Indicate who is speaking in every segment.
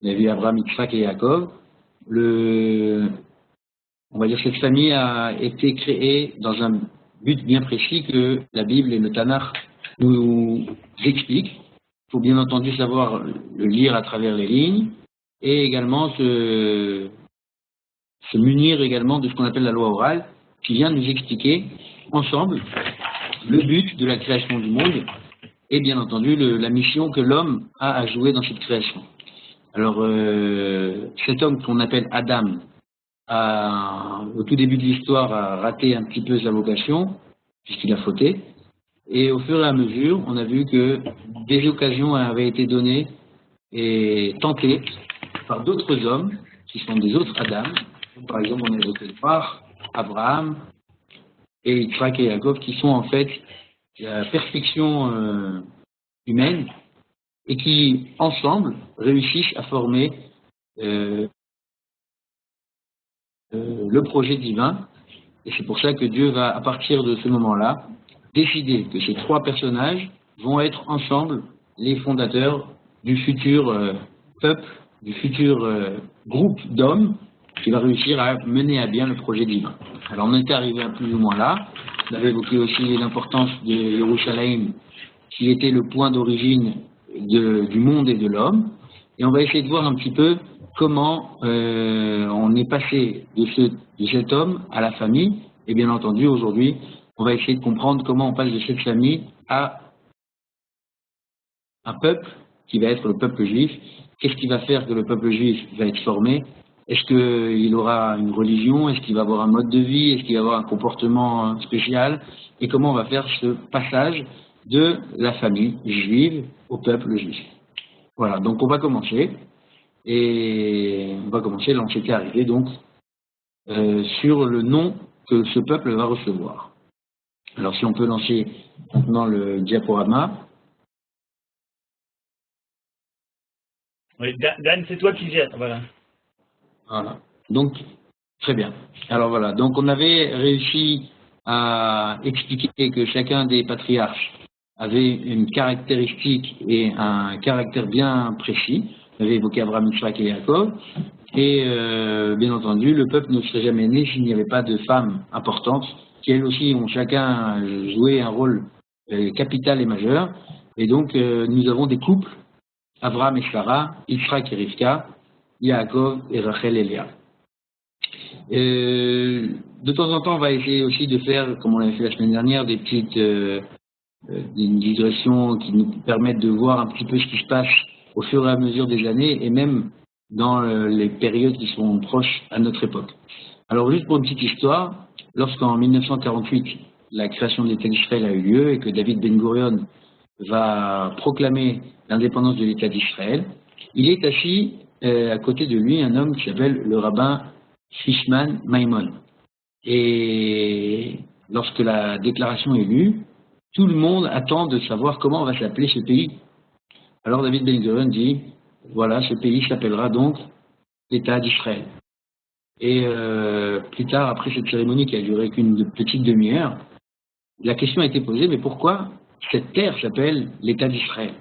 Speaker 1: On a vu Abraham, Yitzhak et Yaakov. On va dire que cette famille a été créée dans un but bien précis que la Bible et le Tanakh nous expliquent. Il faut bien entendu savoir le lire à travers les lignes et également se munir également de ce qu'on appelle la loi orale qui vient nous expliquer ensemble le but de la création du monde et bien entendu la mission que l'homme a à jouer dans cette création. Alors cet homme qu'on appelle Adam au tout début de l'histoire a raté un petit peu sa vocation puisqu'il a fauté. Et au fur et à mesure, on a vu que des occasions avaient été données et tentées par d'autres hommes, qui sont des autres Adam. Par exemple, on a évoqué Noach, Abraham et Yitzhak et Yaakov, qui sont en fait la perfection humaine et qui, ensemble, réussissent à former le projet divin. Et c'est pour ça que Dieu va, à partir de ce moment-là, décider que ces trois personnages vont être ensemble les fondateurs du futur peuple, du futur groupe d'hommes qui va réussir à mener à bien le projet divin. Alors on était arrivé à plus ou moins là. On avait évoqué aussi l'importance de Yerushalayim, qui était le point d'origine du monde et de l'homme. Et on va essayer de voir un petit peu comment on est passé de cet homme à la famille. Et bien entendu, aujourd'hui, on va essayer de comprendre comment on passe de cette famille à un peuple qui va être le peuple juif. Qu'est-ce qui va faire que le peuple juif va être formé? Est-ce qu'il aura une religion? Est-ce qu'il va avoir un mode de vie? Est-ce qu'il va avoir un comportement spécial? Et comment on va faire ce passage de la famille juive au peuple juif? Voilà, donc on va commencer. Et on va commencer, là on s'était arrivé donc sur le nom que ce peuple va recevoir. Alors si on peut lancer maintenant le diaporama.
Speaker 2: Oui, Dan, c'est toi qui gères, voilà.
Speaker 1: Voilà, donc très bien. Alors voilà, donc on avait réussi à expliquer que chacun des patriarches avait une caractéristique et un caractère bien précis. On avait évoqué Abraham, Yitzhak et Yaakov. Et bien entendu, le peuple ne serait jamais né s'il n'y avait pas de femmes importantes, qui elles aussi ont chacun joué un rôle capital et majeur. Et donc, nous avons des couples, Abraham et Sarah, Yitzhak et Rivka, Yaakov et Rachel et Léa. De temps en temps, on va essayer aussi de faire, comme on l'avait fait la semaine dernière, des petites digressions qui nous permettent de voir un petit peu ce qui se passe au fur et à mesure des années et même dans les périodes qui sont proches à notre époque. Alors juste pour une petite histoire, lorsqu'en 1948 la création de l'État d'Israël a eu lieu et que David Ben Gurion va proclamer l'indépendance de l'État d'Israël, il est assis à côté de lui un homme qui s'appelle le rabbin Fishman Maimon. Et lorsque la déclaration est lue, tout le monde attend de savoir comment va s'appeler ce pays. Alors David Ben Gurion dit, voilà, ce pays s'appellera donc l'État d'Israël. Et plus tard, après cette cérémonie qui a duré qu'une petite demi-heure, la question a été posée, mais pourquoi cette terre s'appelle l'État d'Israël?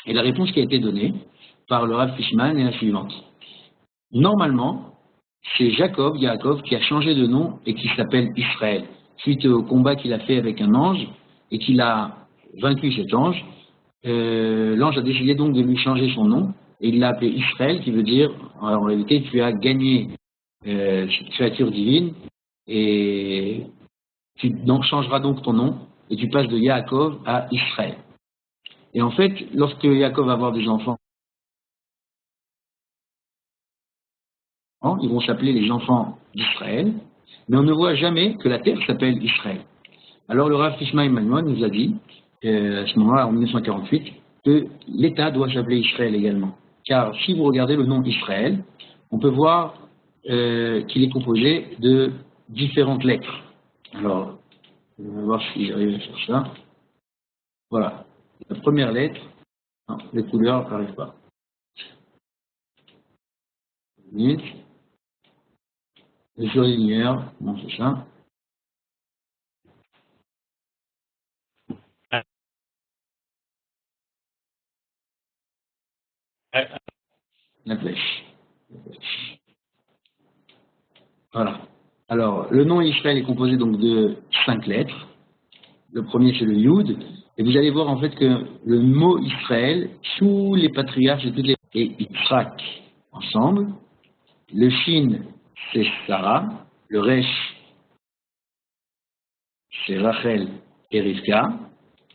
Speaker 1: Et la réponse qui a été donnée par le Rav Fishman est la suivante. Normalement, c'est Yaakov, qui a changé de nom et qui s'appelle Israël, suite au combat qu'il a fait avec un ange et qu'il a vaincu cet ange. L'ange a décidé donc de lui changer son nom et il l'a appelé Israël, qui veut dire, en réalité, tu as gagné cette créature divine et tu changeras donc ton nom et tu passes de Yaakov à Israël. Et en fait, lorsque Yaakov va avoir des enfants, ils vont s'appeler les enfants d'Israël, mais on ne voit jamais que la terre s'appelle Israël. Alors le Rav Fishman Maimon nous a dit, à ce moment-là, en 1948, que l'État doit s'appeler Israël également. Car si vous regardez le nom Israël, on peut voir qu'il est composé de différentes lettres. Alors, on va voir si j'arrive à faire ça. Voilà. La première lettre, non, les couleurs n'arrivent pas. Le surligneur, bon c'est ça. La flèche. Voilà. Alors, le nom Israël est composé donc de 5 lettres. Le premier, c'est le Yud. Et vous allez voir en fait que le mot Israël, tous les patriarches et Yitzhak ensemble. Le Shin, c'est Sarah. Le Resh, c'est Rachel et Rivka.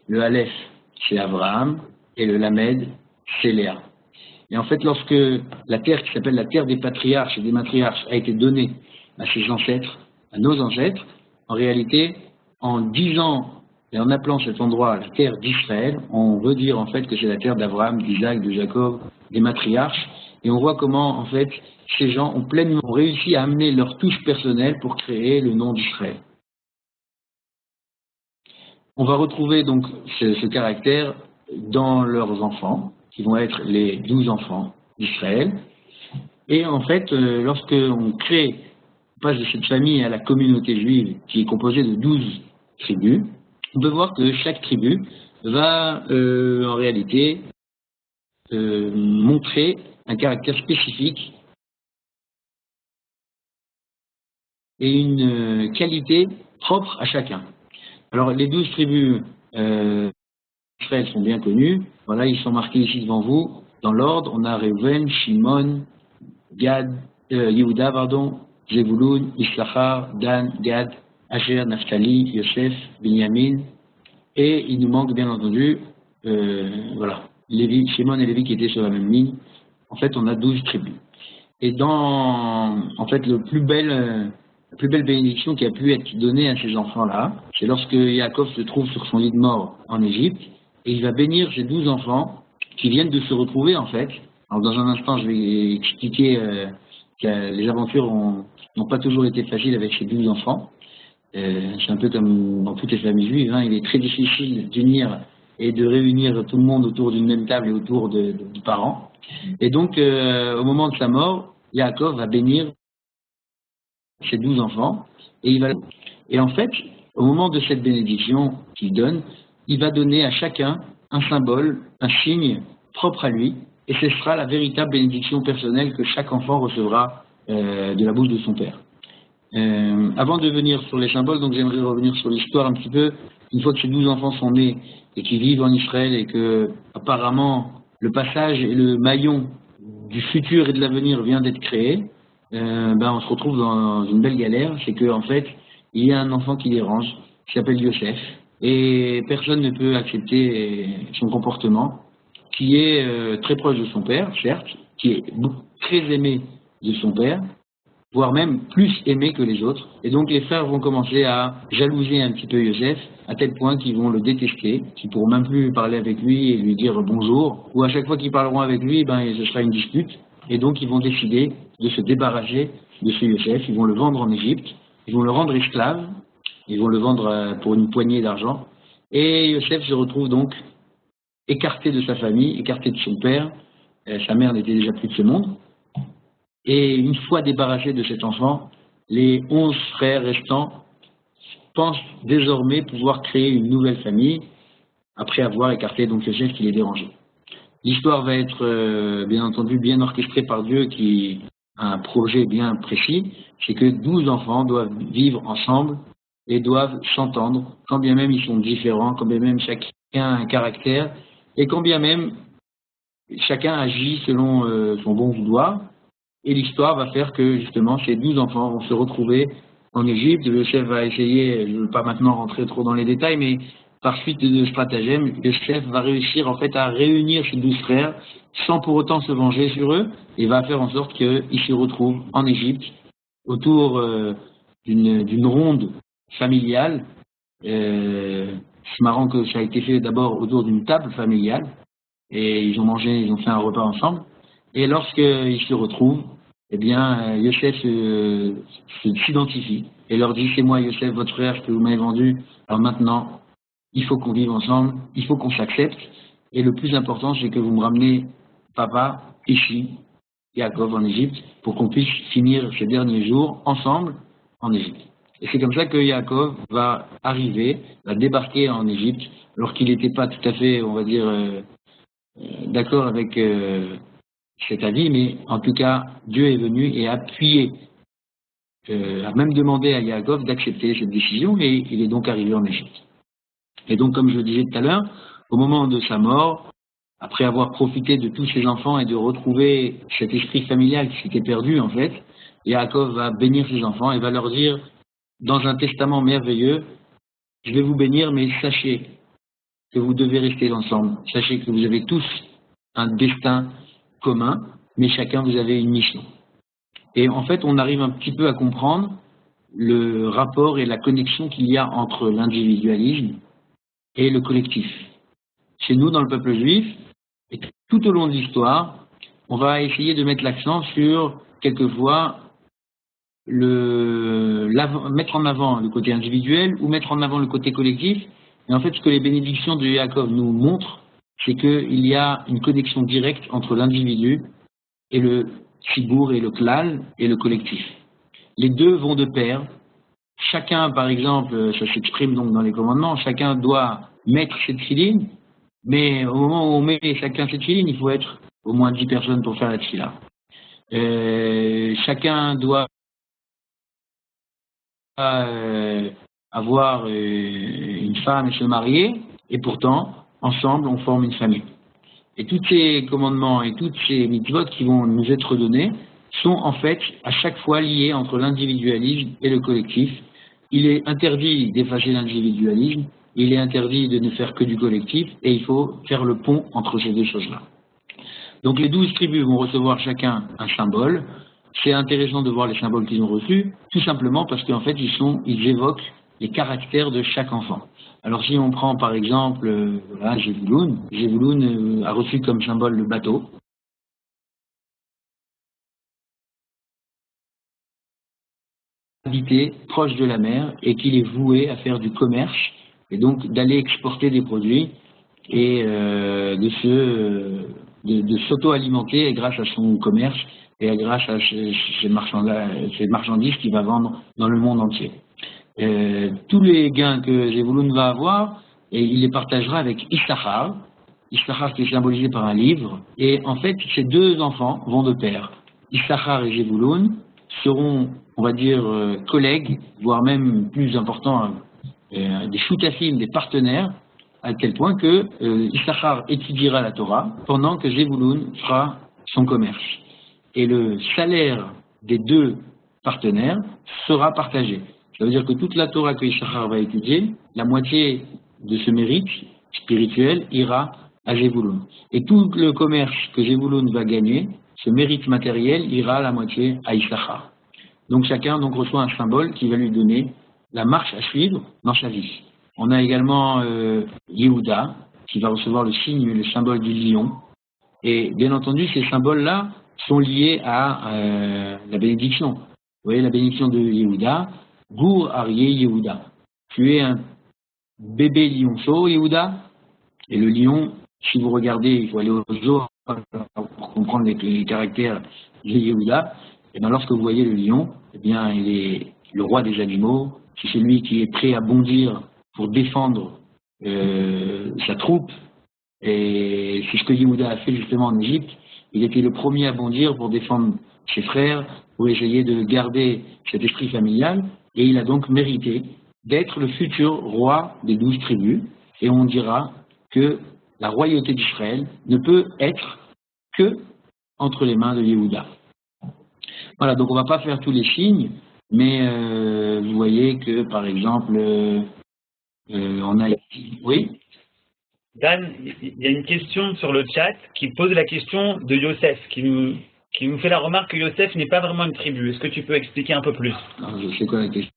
Speaker 1: Le Aleph, c'est Abraham. Et le Lamed, c'est Léa. Et en fait, lorsque la terre qui s'appelle la terre des patriarches et des matriarches a été donnée à ses ancêtres, à nos ancêtres, en réalité, en disant et en appelant cet endroit la terre d'Israël, on veut dire en fait que c'est la terre d'Abraham, d'Isaac, de Jacob, des matriarches, et on voit comment en fait ces gens ont réussi à amener leur touche personnelle pour créer le nom d'Israël. On va retrouver donc ce caractère dans leurs enfants, qui vont être les 12 enfants d'Israël. Et en fait, lorsque on passe de cette famille à la communauté juive, qui est composée de 12 tribus, on peut voir que chaque tribu va en réalité montrer un caractère spécifique et une qualité propre à chacun. Alors les 12 tribus d'Israël sont bien connues. Voilà, ils sont marqués ici devant vous. Dans l'ordre, on a Reuven, Shimon, Yehuda, Zevulun, Issachar, Dan, Gad, Asher, Naphtali, Yosef, Binyamin. Et il nous manque bien entendu, voilà, Shimon et Lévi qui étaient sur la même ligne. En fait, on a 12 tribus. Et en fait, la plus belle bénédiction qui a pu être donnée à ces enfants-là, c'est lorsque Yaakov se trouve sur son lit de mort en Égypte, et il va bénir ces 12 enfants qui viennent de se retrouver, en fait. Alors, dans un instant, je vais expliquer que les aventures n'ont pas toujours été faciles avec ces 12 enfants. C'est un peu comme dans toutes les familles juives, hein, il est très difficile d'unir et de réunir tout le monde autour d'une même table et autour du parent. Et donc, au moment de sa mort, Yaakov va bénir ses 12 enfants, et en fait, au moment de cette bénédiction qu'il donne, il va donner à chacun un symbole, un signe propre à lui, et ce sera la véritable bénédiction personnelle que chaque enfant recevra de la bouche de son père. Avant de venir sur les symboles, donc j'aimerais revenir sur l'histoire un petit peu. Une fois que ces 12 enfants sont nés et qu'ils vivent en Israël et que apparemment le passage et le maillon du futur et de l'avenir vient d'être créé, on se retrouve dans une belle galère. C'est qu'en fait, il y a un enfant qui dérange, qui s'appelle Yosef, et personne ne peut accepter son comportement, qui est très proche de son père, certes, qui est très aimé de son père, voire même plus aimé que les autres. Et donc les frères vont commencer à jalouser un petit peu Yosef, à tel point qu'ils vont le détester, qu'ils ne pourront même plus parler avec lui et lui dire bonjour, ou à chaque fois qu'ils parleront avec lui, ce sera une dispute. Et donc ils vont décider de se débarrasser de ce Yosef, ils vont le vendre en Égypte, ils vont le rendre esclave, ils vont le vendre pour une poignée d'argent, et Yosef se retrouve donc écarté de sa famille, écarté de son père, sa mère n'était déjà plus de ce monde. Et une fois débarrassés de cet enfant, les 11 frères restants pensent désormais pouvoir créer une nouvelle famille après avoir écarté donc Yosef qui les dérangeait. L'histoire va être bien entendu bien orchestrée par Dieu qui a un projet bien précis, c'est que 12 enfants doivent vivre ensemble et doivent s'entendre, quand bien même ils sont différents, quand bien même chacun a un caractère, et quand bien même chacun agit selon son bon vouloir. Et l'histoire va faire que, justement, ces 12 enfants vont se retrouver en Égypte. Le chef va essayer, je ne veux pas maintenant rentrer trop dans les détails, mais par suite de stratagèmes, le chef va réussir en fait à réunir ces 12 frères sans pour autant se venger sur eux, et va faire en sorte qu'ils se retrouvent en Égypte autour d'une ronde familiale. C'est marrant que ça a été fait d'abord autour d'une table familiale, et ils ont fait un repas ensemble. Et lorsqu'ils se retrouvent, eh bien, Yosef s'identifie et leur dit, c'est moi Yosef, votre frère que vous m'avez vendu. Alors maintenant, il faut qu'on vive ensemble, il faut qu'on s'accepte. Et le plus important, c'est que vous me ramenez papa ici, Yaakov en Égypte, pour qu'on puisse finir ces derniers jours ensemble en Égypte. Et c'est comme ça que Yaakov va débarquer en Égypte, alors qu'il n'était pas tout à fait, on va dire, d'accord avec cet avis, mais en tout cas, Dieu est venu et a appuyé, a même demandé à Yaakov d'accepter cette décision, et il est donc arrivé en Égypte. Et donc, comme je le disais tout à l'heure, au moment de sa mort, après avoir profité de tous ses enfants et de retrouver cet esprit familial qui s'était perdu, en fait, Yaakov va bénir ses enfants et va leur dire, dans un testament merveilleux, je vais vous bénir, mais sachez que vous devez rester ensemble. Sachez que vous avez tous un destin commun, mais chacun vous avez une mission. Et en fait, on arrive un petit peu à comprendre le rapport et la connexion qu'il y a entre l'individualisme et le collectif. Chez nous, dans le peuple juif, et tout au long de l'histoire, on va essayer de mettre l'accent sur, quelquefois, mettre en avant le côté individuel ou mettre en avant le côté collectif. Et en fait, ce que les bénédictions de Yaakov nous montrent, c'est qu'il y a une connexion directe entre l'individu et le tzibour et le klal et le collectif. Les deux vont de pair. Chacun, par exemple, ça s'exprime donc dans les commandements, chacun doit mettre cette filine, mais au moment où on met chacun cette filine, il faut être au moins 10 personnes pour faire la tfila. Chacun doit avoir une femme et se marier, et pourtant, ensemble, on forme une famille. Et tous ces commandements et toutes ces mitzvot qui vont nous être donnés sont en fait à chaque fois liés entre l'individualisme et le collectif. Il est interdit d'effacer l'individualisme, il est interdit de ne faire que du collectif, et il faut faire le pont entre ces deux choses-là. Donc les 12 tribus vont recevoir chacun un symbole. C'est intéressant de voir les symboles qu'ils ont reçus, tout simplement parce qu'en fait ils évoquent les caractères de chaque enfant. Alors si on prend par exemple voilà, Jévouloun a reçu comme symbole le bateau. Habité proche de la mer et qu'il est voué à faire du commerce et donc d'aller exporter des produits et de s'auto-alimenter grâce à son commerce et grâce à ces marchandises qu'il va vendre dans le monde entier. Tous les gains que Jévouloun va avoir, et il les partagera avec Issachar. Issachar qui est symbolisé par un livre, et en fait ces deux enfants vont de pair. Issachar et Jévouloun seront, on va dire, collègues, voire même plus importants, des choutafim, des partenaires, à tel point que Issachar étudiera la Torah pendant que Jévouloun fera son commerce. Et le salaire des deux partenaires sera partagé. Ça veut dire que toute la Torah que Issachar va étudier, la moitié de ce mérite spirituel ira à Jévouloun. Et tout le commerce que Jévouloun va gagner, ce mérite matériel, ira à la moitié à Issachar. Donc chacun donc, reçoit un symbole qui va lui donner la marche à suivre dans sa vie. On a également Yehuda, qui va recevoir le signe, le symbole du lion. Et bien entendu, ces symboles-là sont liés à la bénédiction. Vous voyez la bénédiction de Yehuda, Gour Aryeh Yehuda. Tu es un bébé lionceau, Yehuda. Et le lion, si vous regardez, il faut aller au zoo pour comprendre les caractères de Yehuda. Et bien lorsque vous voyez le lion, eh bien il est le roi des animaux. C'est celui qui est prêt à bondir pour défendre sa troupe. Et c'est ce que Yehuda a fait justement en Égypte. Il était le premier à bondir pour défendre ses frères, pour essayer de garder cet esprit familial. Et il a donc mérité d'être le futur roi des 12 tribus. Et on dira que la royauté d'Israël ne peut être que entre les mains de Yehuda. Voilà, donc on ne va pas faire tous les signes, mais vous voyez que, par exemple, on a ici... Oui ?
Speaker 2: Dan, il y a une question sur le chat qui pose la question de Yosef, qui nous fait la remarque que Yosef n'est pas vraiment une tribu. Est-ce que tu peux expliquer un peu plus?
Speaker 1: Non, je sais quoi la question.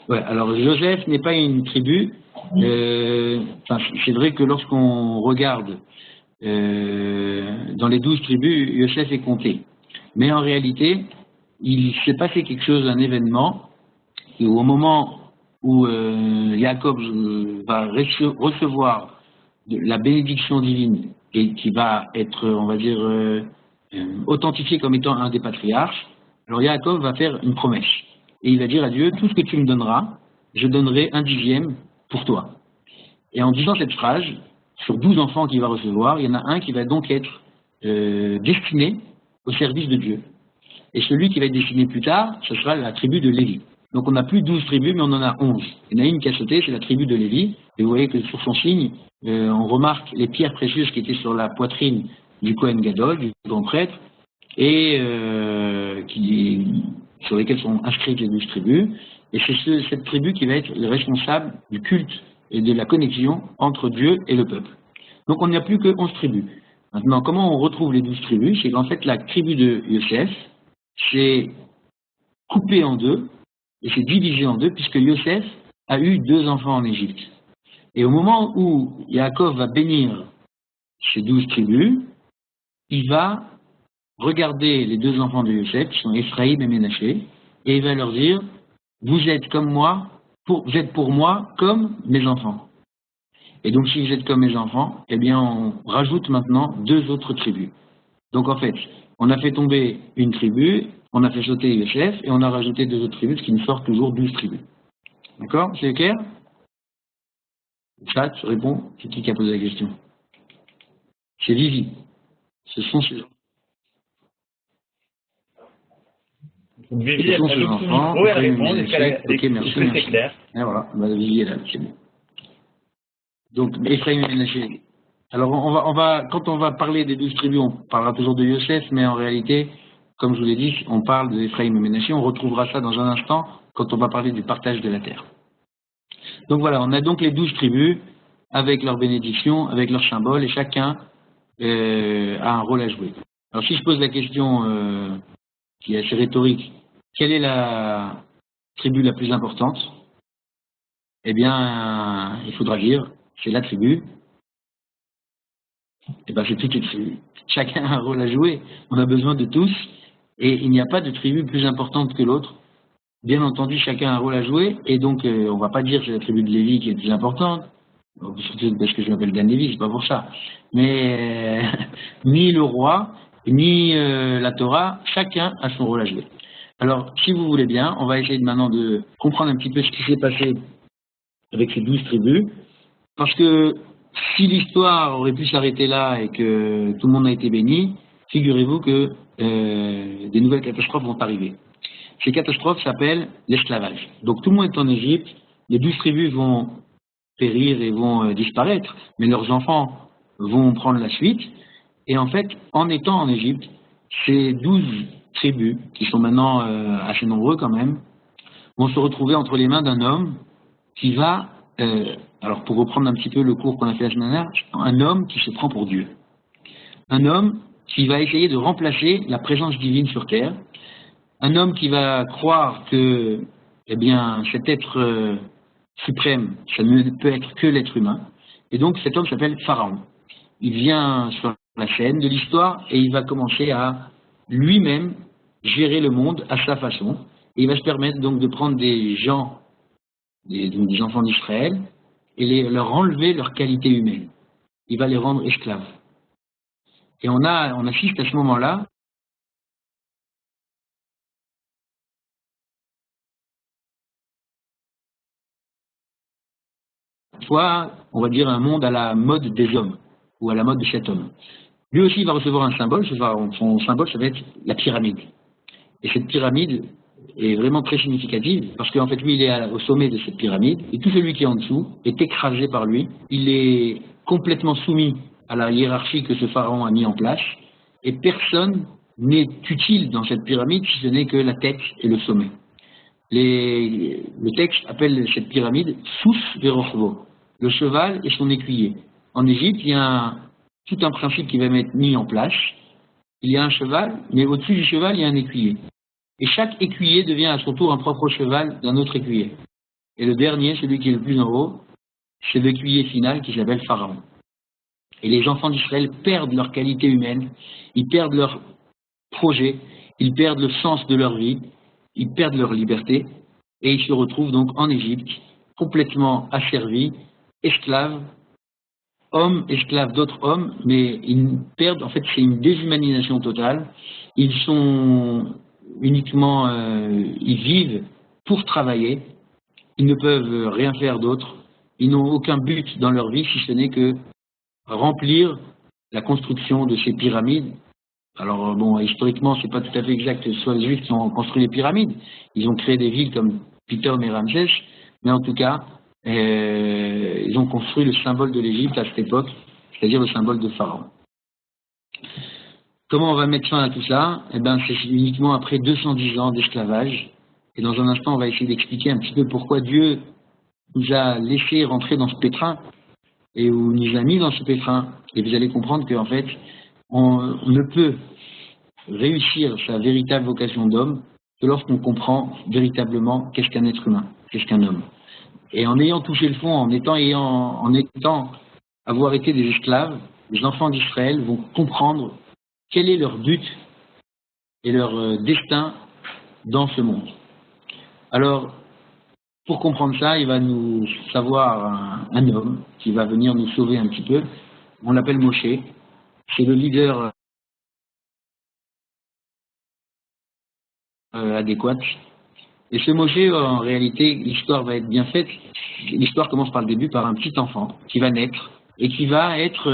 Speaker 1: Ouais, alors Joseph n'est pas une tribu. C'est vrai que lorsqu'on regarde dans les 12 tribus, Joseph est compté. Mais en réalité, il s'est passé quelque chose, un événement, et au moment où Jacob va recevoir la bénédiction divine et qui va être, on va dire, authentifié comme étant un des patriarches, Alors Yaakov va faire une promesse. Et il va dire à Dieu, tout ce que tu me donneras, je donnerai 1/10 pour toi. Et en disant cette phrase, sur 12 enfants qu'il va recevoir, il y en a un qui va donc être destiné au service de Dieu. Et celui qui va être destiné plus tard, ce sera la tribu de Lévi. Donc on n'a plus 12 tribus, mais on en a 11. Il y en a une qui a sauté, c'est la tribu de Lévi. Et vous voyez que sur son signe, on remarque les pierres précieuses qui étaient sur la poitrine du Kohen Gadol, du grand prêtre, et sur lesquelles sont inscrites les 12 tribus. Et c'est cette tribu qui va être le responsable du culte et de la connexion entre Dieu et le peuple. Donc on n'y a plus que 11 tribus. Maintenant, comment on retrouve les 12 tribus? C'est qu'en fait, la tribu de Yosef s'est coupée en deux, et s'est divisée en deux, puisque Yosef a eu 2 enfants en Égypte. Et au moment où Yaakov va bénir ces 12 tribus, il va regarder les 2 enfants de Yosef, qui sont Ephraïm et Ménaché, et il va leur dire, vous êtes comme moi, vous êtes pour moi comme mes enfants. Et donc si vous êtes comme mes enfants, eh bien on rajoute maintenant 2 autres tribus. Donc en fait, on a fait tomber une tribu, on a fait sauter Yosef, et on a rajouté 2 autres tribus, ce qui nous sort toujours 12 tribus. D'accord? C'est clair? Ça, tu réponds, c'est qui a posé la question? C'est Vivi. Ce sont ses enfants.
Speaker 2: Vivi, elle a le micro, elle répond,
Speaker 1: ok, merci.
Speaker 2: C'est clair.
Speaker 1: Et voilà, Vivi est là, c'est bon. Donc, Ephraïm et Ménaché. Alors, quand on va parler des 12 tribus, on parlera toujours de Yosef, mais en réalité, comme je vous l'ai dit, on parle d'Ephraïm et Ménaché. On retrouvera ça dans un instant quand on va parler du partage de la terre. Donc voilà, on a donc les 12 tribus avec leurs bénédictions, avec leurs symboles, et chacun a un rôle à jouer. Alors, si je pose la question qui est assez rhétorique, quelle est la tribu la plus importante? Eh bien, il faudra dire, c'est la tribu. Eh bien, c'est toutes les tribus. Chacun a un rôle à jouer. On a besoin de tous. Et il n'y a pas de tribu plus importante que l'autre. Bien entendu, chacun a un rôle à jouer. Et donc, on ne va pas dire que c'est la tribu de Lévi qui est plus importante. Surtout parce que je m'appelle Dan Lévi, c'est pas pour ça. Mais ni le roi, ni la Torah, chacun a son rôle à jouer. Alors, si vous voulez bien, on va essayer maintenant de comprendre un petit peu ce qui s'est passé avec ces 12 tribus. Parce que si l'histoire aurait pu s'arrêter là et que tout le monde a été béni, figurez-vous que des nouvelles catastrophes vont arriver. Ces catastrophes s'appellent l'esclavage. Donc tout le monde est en Égypte, les 12 tribus vont périr et vont disparaître, mais leurs enfants vont prendre la suite. Et en fait, en étant en Égypte, ces 12 tribus, qui sont maintenant assez nombreux quand même, vont se retrouver entre les mains d'un homme qui va, alors pour reprendre un petit peu le cours qu'on a fait la semaine dernière, un homme qui se prend pour Dieu. Un homme qui va essayer de remplacer la présence divine sur terre. Un homme qui va croire que, eh bien, cet être suprême, ça ne peut être que l'être humain. Et donc cet homme s'appelle Pharaon. Il vient sur la scène de l'histoire et il va commencer à lui-même gérer le monde à sa façon. Et il va se permettre donc de prendre des gens, des enfants d'Israël, et leur enlever leur qualité humaine. Il va les rendre esclaves. Et on assiste à ce moment-là soit, on va dire, un monde à la mode des hommes, ou à la mode de cet homme. Lui aussi il va recevoir un symbole, son symbole ça va être la pyramide. Et cette pyramide est vraiment très significative, parce qu'en fait lui il est au sommet de cette pyramide, et tout celui qui est en dessous est écrasé par lui, il est complètement soumis à la hiérarchie que ce pharaon a mis en place, et personne n'est utile dans cette pyramide si ce n'est que la tête et le sommet. Le texte appelle cette pyramide Sous Verochvo, le cheval et son écuyer. En Égypte, il y a tout un principe qui va être mis en place. Il y a un cheval, mais au-dessus du cheval, il y a un écuyer. Et chaque écuyer devient à son tour un propre cheval d'un autre écuyer. Et le dernier, celui qui est le plus en haut, c'est l'écuyer final qui s'appelle Pharaon. Et les enfants d'Israël perdent leur qualité humaine, ils perdent leur projet, ils perdent le sens de leur vie, ils perdent leur liberté, et ils se retrouvent donc en Égypte, complètement asservis, esclaves, hommes, esclaves d'autres hommes, mais ils perdent, en fait c'est une déshumanisation totale, ils sont uniquement, ils vivent pour travailler, ils ne peuvent rien faire d'autre, ils n'ont aucun but dans leur vie si ce n'est que remplir la construction de ces pyramides. Alors bon, historiquement, c'est pas tout à fait exact que ce soit les Juifs qui ont construit les pyramides. Ils ont créé des villes comme Pithom et Ramsès, mais en tout cas, ils ont construit le symbole de l'Égypte à cette époque, c'est-à-dire le symbole de Pharaon. Comment on va mettre fin à tout ça? Eh bien, c'est uniquement après 210 ans d'esclavage. Et dans un instant, on va essayer d'expliquer un petit peu pourquoi Dieu nous a laissé rentrer dans ce pétrin et où nous a mis dans ce pétrin. Et vous allez comprendre qu'en fait, on ne peut réussir sa véritable vocation d'homme que lorsqu'on comprend véritablement qu'est-ce qu'un être humain, qu'est-ce qu'un homme. Et en ayant touché le fond, avoir été des esclaves, les enfants d'Israël vont comprendre quel est leur but et leur destin dans ce monde. Alors, pour comprendre ça, il va nous savoir un homme qui va venir nous sauver un petit peu. On l'appelle Moshe. C'est le leader adéquat. Et ce Moshe, en réalité, l'histoire va être bien faite. L'histoire commence par le début, par un petit enfant qui va naître et qui va être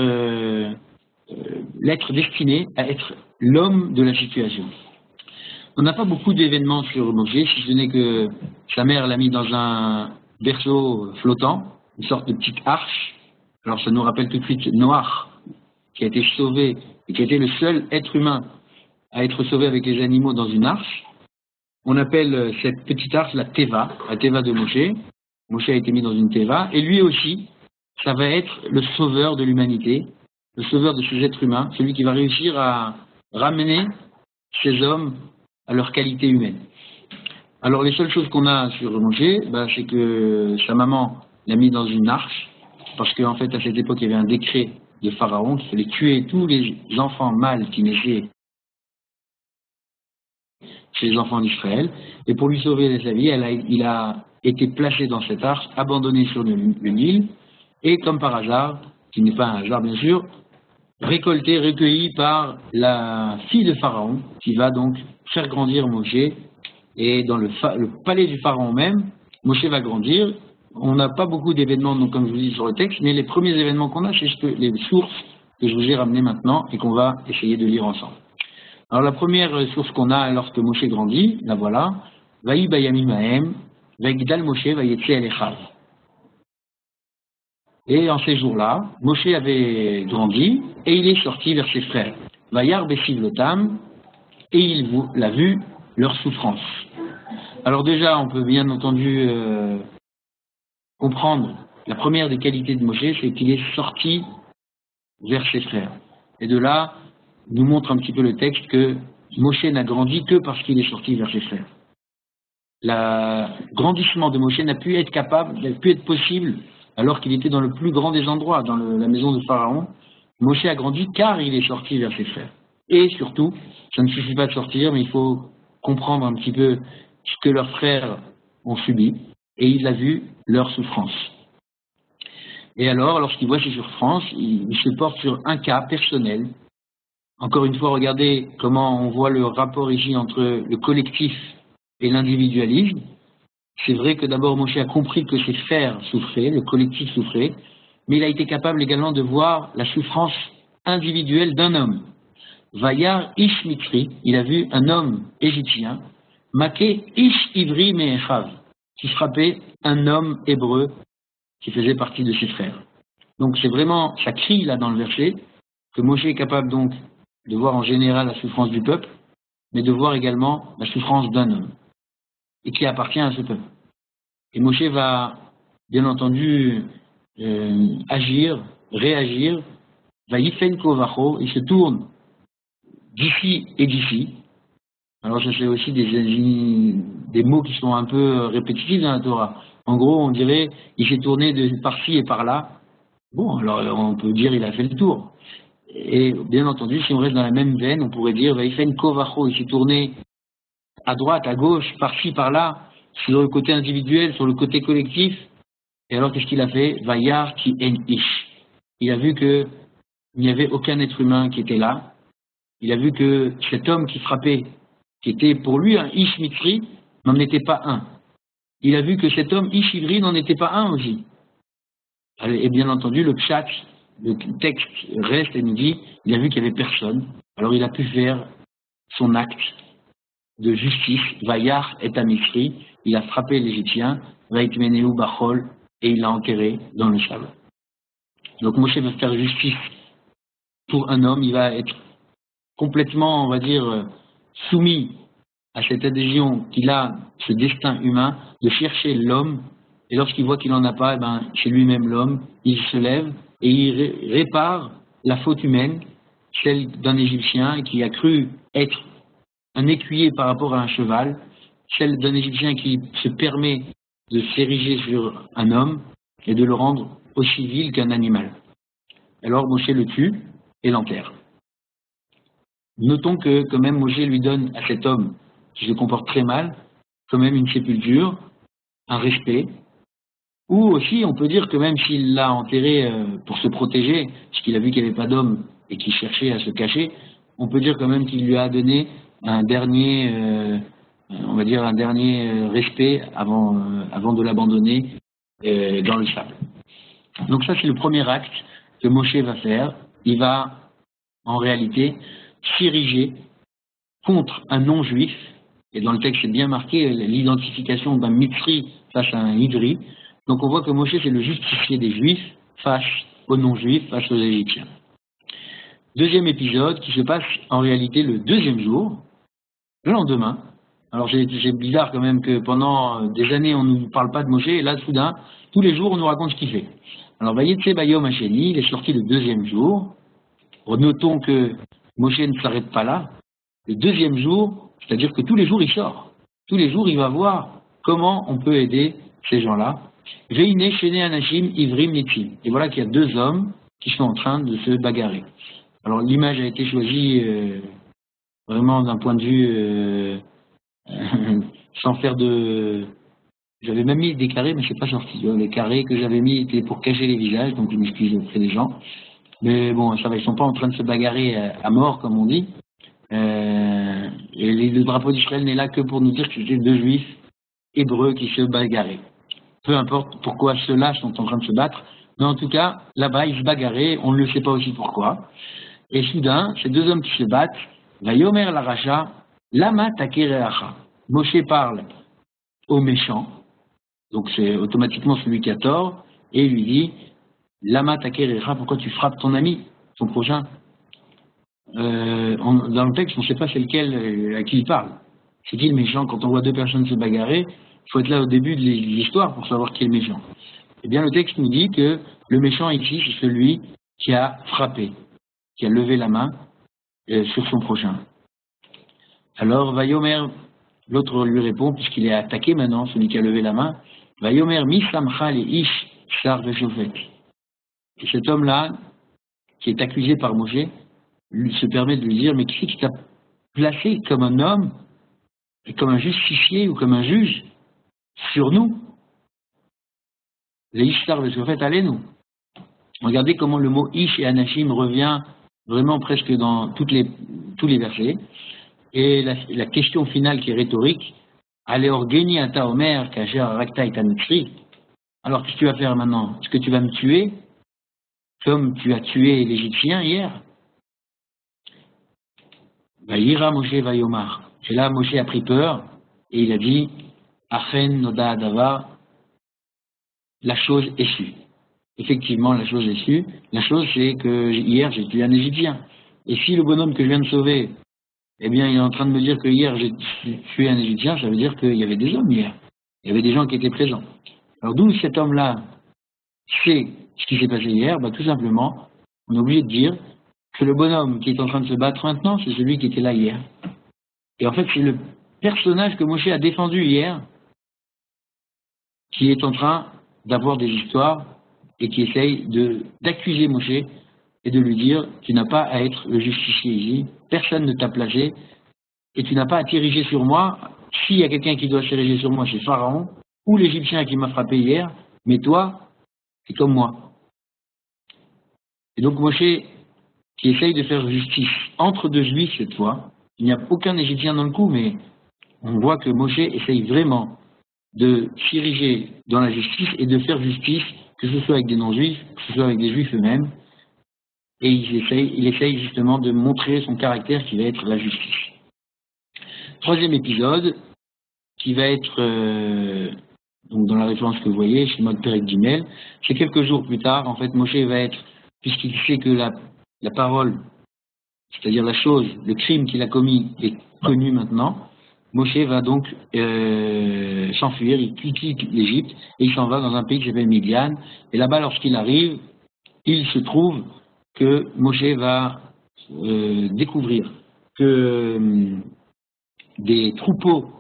Speaker 1: destiné à être l'homme de la situation. On n'a pas beaucoup d'événements sur Moshe, si ce n'est que sa mère l'a mis dans un berceau flottant, une sorte de petite arche. Alors ça nous rappelle tout de suite Noach, qui a été sauvé et qui a été le seul être humain à être sauvé avec les animaux dans une arche. On appelle cette petite arche la Teva de Moshe. Moshe a été mis dans une Teva, et lui aussi, ça va être le sauveur de l'humanité, le sauveur de ces êtres humains, celui qui va réussir à ramener ces hommes à leur qualité humaine. Alors les seules choses qu'on a sur Moshe, c'est que sa maman l'a mis dans une arche, parce qu'en fait à cette époque il y avait un décret de Pharaon qui fallait tuer tous les enfants mâles qui naissaient chez les enfants d'Israël, et pour lui sauver sa vie, il a été placé dans cette arche, abandonné sur le Nil, et comme par hasard, qui n'est pas un hasard bien sûr, recueilli par la fille de Pharaon, qui va donc faire grandir Moshe, et dans le palais du Pharaon même, Moshe va grandir. On n'a pas beaucoup d'événements, donc, comme je vous dis sur le texte, mais les premiers événements qu'on a, c'est les sources que je vous ai ramenées maintenant et qu'on va essayer de lire ensemble. Alors la première source qu'on a lorsque Moshe grandit, la voilà, Vaï bayamim haem, Vaïgdal Moshe vayetse el Echav. Et en ces jours-là, Moshe avait grandi et il est sorti vers ses frères. Vayar besivlotam, et il a vu leur souffrance. Alors déjà, on peut bien entendu comprendre la première des qualités de Moshe, c'est qu'il est sorti vers ses frères. Et de là, nous montre un petit peu le texte que Moshe n'a grandi que parce qu'il est sorti vers ses frères. Le grandissement de Moshe n'a pu être possible alors qu'il était dans le plus grand des endroits, dans la maison de Pharaon. Moshe a grandi car il est sorti vers ses frères. Et surtout, ça ne suffit pas de sortir, mais il faut comprendre un petit peu ce que leurs frères ont subi, et il a vu leur souffrance. Et alors, lorsqu'il voit ces souffrances, il se porte sur un cas personnel. Encore une fois, regardez comment on voit le rapport ici entre le collectif et l'individualisme. C'est vrai que d'abord Moshe a compris que ses frères souffraient, le collectif souffrait, mais il a été capable également de voir la souffrance individuelle d'un homme. Vayar ish mitri, il a vu un homme égyptien, maké ish ivri me'echav, qui frappait un homme hébreu qui faisait partie de ses frères. Donc c'est vraiment, ça crie là dans le verset, que Moshe est capable donc de voir en général la souffrance du peuple, mais de voir également la souffrance d'un homme, et qui appartient à ce peuple. Et Moshe va, bien entendu, réagir, va yifen kovacho, il se tourne d'ici et d'ici. Alors ça c'est aussi des mots qui sont un peu répétitifs dans la Torah. En gros, on dirait, il s'est tourné de par-ci et par-là. Bon, alors on peut dire il a fait le tour. Et bien entendu, si on reste dans la même veine, on pourrait dire Vaïfen Kovacho, il s'est tourné à droite, à gauche, par-ci, par-là, sur le côté individuel, sur le côté collectif. Et alors qu'est-ce qu'il a fait? Vayar ki en ish. Il a vu qu'il n'y avait aucun être humain qui était là. Il a vu que cet homme qui frappait qui était pour lui un Ish Mitzri, n'en était pas un. Il a vu que cet homme Ish Ivri n'en était pas un aussi. Et bien entendu, le pshat, le texte reste et nous dit, il a vu qu'il n'y avait personne, alors il a pu faire son acte de justice, Vayar et Amisri, il a frappé l'Égyptien, Vaitmeneu Bachol, et il l'a enterré dans le sable. Donc Moshe va faire justice pour un homme, il va être complètement, on va dire, soumis à cette adhésion qu'il a, ce destin humain, de chercher l'homme, et lorsqu'il voit qu'il n'en a pas, c'est lui-même l'homme, il se lève et il répare la faute humaine, celle d'un Égyptien qui a cru être un écuyer par rapport à un cheval, celle d'un Égyptien qui se permet de s'ériger sur un homme et de le rendre aussi vil qu'un animal. Alors Moshe le tue et l'enterre. Notons que quand même Moshe lui donne à cet homme qui se comporte très mal, quand même une sépulture, un respect, ou aussi on peut dire que même s'il l'a enterré pour se protéger, puisqu'il a vu qu'il n'y avait pas d'homme et qu'il cherchait à se cacher, on peut dire quand même qu'il lui a donné un dernier, on va dire un dernier respect avant de l'abandonner dans le sable. Donc ça c'est le premier acte que Moshe va faire. Il va en réalité s'ériger contre un non-juif, et dans le texte c'est bien marqué l'identification d'un Mitzri face à un Ivri. Donc on voit que Moshe c'est le justicier des Juifs face aux non-Juifs, face aux Égyptiens. Deuxième épisode qui se passe en réalité le deuxième jour, le lendemain. Alors c'est bizarre quand même que pendant des années on ne nous parle pas de Moshe, et là soudain, tous les jours on nous raconte ce qu'il fait. Alors Vayetse Bayom Hasheni, il est sorti le deuxième jour. Notons que Moshe ne s'arrête pas là. Le deuxième jour, c'est-à-dire que tous les jours il sort. Tous les jours il va voir comment on peut aider ces gens-là. Veine Shene Anashim Ivrim Nitzim. Et voilà qu'il y a deux hommes qui sont en train de se bagarrer. Alors l'image a été choisie vraiment d'un point de vue sans faire de... J'avais même mis des carrés, mais c'est pas sorti. Les carrés que j'avais mis étaient pour cacher les visages, donc je m'excuse auprès des gens. Mais bon, ça va, ils sont pas en train de se bagarrer à mort, comme on dit. Et le drapeau d'Israël n'est là que pour nous dire que c'était deux juifs hébreux qui se bagarraient. Peu importe pourquoi ceux-là sont en train de se battre, mais en tout cas, là-bas, ils se bagarraient, on ne le sait pas aussi pourquoi. Et soudain, ces deux hommes qui se battent, Vayomer la Racha, Lama Takereacha. Moshe parle au méchant, donc c'est automatiquement celui qui a tort, et il lui dit, Lama Takereacha, pourquoi tu frappes ton ami, ton prochain? Dans le texte, on ne sait pas c'est lequel à qui il parle. C'est qui le méchant? Quand on voit deux personnes se bagarrer, il faut être là au début de l'histoire pour savoir qui est le méchant. Eh bien, le texte nous dit que le méchant ici, c'est celui qui a frappé, qui a levé la main sur son prochain. Alors, Vayomer, l'autre lui répond, puisqu'il est attaqué maintenant, celui qui a levé la main, Vayomer mi samcha le ish shar veshofet. Et cet homme-là, qui est accusé par Moshe, lui se permet de lui dire, mais qui c'est qui t'a placé comme un homme, et comme un justicier ou comme un juge sur nous? Les ish shar veshofet, allez-nous. Regardez comment le mot ish et anashim revient vraiment presque dans tous les versets. Et la question finale qui est rhétorique, Aleorgeni ata omer kasher arakta et mitzri. Alors qu'est-ce que tu vas faire maintenant? Est-ce que tu vas me tuer comme tu as tué l'Égyptien hier? Vayira Moshe vayomar. Et là Moshe a pris peur et il a dit Achen noda adava, la chose est sue. Effectivement, la chose est sue. La chose c'est que hier j'ai tué un Égyptien. Et si le bonhomme que je viens de sauver, eh bien, il est en train de me dire que hier j'ai tué un Égyptien, ça veut dire qu'il y avait des hommes hier. Il y avait des gens qui étaient présents. Alors d'où cet homme-là sait ce qui s'est passé hier? Tout simplement, on est obligé de dire que le bonhomme qui est en train de se battre maintenant, c'est celui qui était là hier. Et en fait, c'est le personnage que Moshe a défendu hier qui est en train d'avoir des histoires et qui essaye d'accuser Moshe et de lui dire tu n'as pas à être le justicier ici, personne ne t'a placé et tu n'as pas à t'ériger sur moi. S'il y a quelqu'un qui doit s'ériger sur moi, c'est Pharaon ou l'Égyptien qui m'a frappé hier, mais toi, c'est comme moi. Et donc Moshe, qui essaye de faire justice entre deux juifs cette fois, Il n'y a aucun Égyptien dans le coup, mais on voit que Moshe essaye vraiment de s'ériger dans la justice et de faire justice, que ce soit avec des non-juifs, que ce soit avec des juifs eux-mêmes. Et il essaye justement de montrer son caractère qui va être la justice. Troisième épisode, qui va être donc dans la référence que vous voyez, chez Mode Perek Gimel, c'est quelques jours plus tard, en fait, Moshe va être, puisqu'il sait que la parole, c'est-à-dire la chose, le crime qu'il a commis est connu maintenant, Moshe va donc s'enfuir, il quitte l'Égypte et il s'en va dans un pays qui s'appelle Midian. Et là-bas, lorsqu'il arrive, il se trouve que Moshe va découvrir que des troupeaux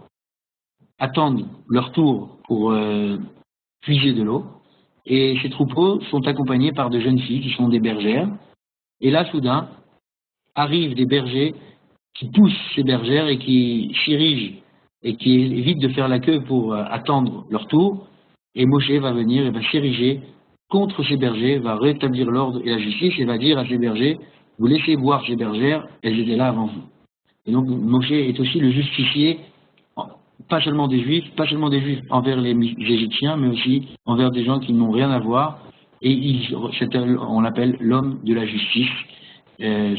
Speaker 1: attendent leur tour pour puiser de l'eau. Et ces troupeaux sont accompagnés par de jeunes filles qui sont des bergères. Et là, soudain, arrivent des bergers qui poussent ces bergères et qui s'irigent et qui évitent de faire la queue pour attendre leur tour. Et Moshe va venir et va s'ériger contre ces bergers, va rétablir l'ordre et la justice et va dire à ces bergers, vous laissez boire ces bergères, elles étaient là avant vous. Et donc Moshe est aussi le justicier, pas seulement des juifs envers les Égyptiens, mais aussi envers des gens qui n'ont rien à voir. Et on l'appelle l'homme de la justice.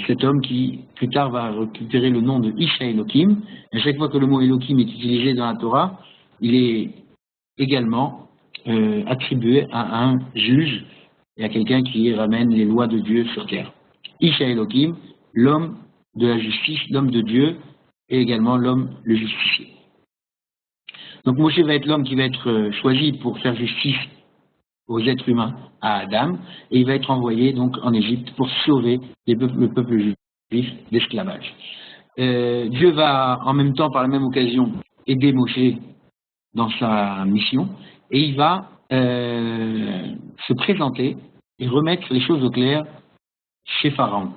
Speaker 1: Cet homme qui, plus tard, va récupérer le nom de Isha Elohim. À chaque fois que le mot Elohim est utilisé dans la Torah, il est également attribué à un juge et à quelqu'un qui ramène les lois de Dieu sur terre. Isha Elohim, l'homme de la justice, l'homme de Dieu, et également l'homme, le justicier. Donc Moshe va être l'homme qui va être choisi pour faire justice aux êtres humains, à Adam, et il va être envoyé donc en Égypte pour sauver le peuple juif d'esclavage. Dieu va en même temps, par la même occasion, aider Moshe dans sa mission, et il va se présenter et remettre les choses au clair chez Pharaon.